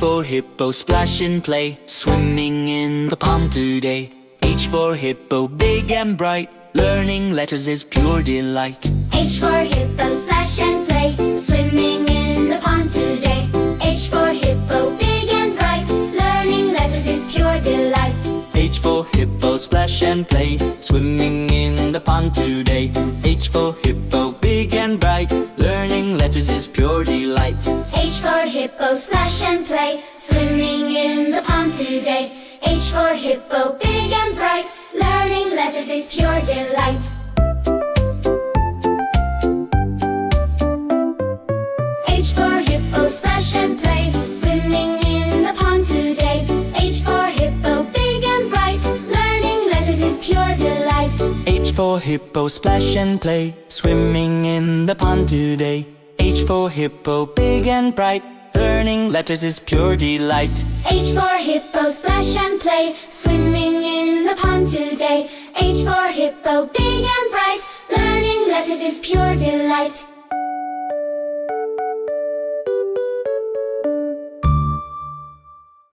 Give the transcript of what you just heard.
for hippo, splash and play, swimming in the pond today. H for hippo, big and bright, learning letters is pure delight. H for hippo, splash and play, swimming in the pond today. H for hippo, big and bright, learning letters is pure delight. H for hippo, splash and play, swimming in the pond today. H for hippo, big and bright, learning letters is pure delight. H for hippo, splash and play, swimming in the pond today. H for hippo, big and bright, learning letters is pure delight. H for hippo, splash and play, swimming in the pond today. H for hippo, big and bright, learning letters is pure delight. H for hippo, splash and play, swimming in the pond today. H for hippo, big and bright, learning letters is pure delight. H for hippo, splash and play, swimming in the pond today. H for hippo, big and bright, learning letters is pure delight.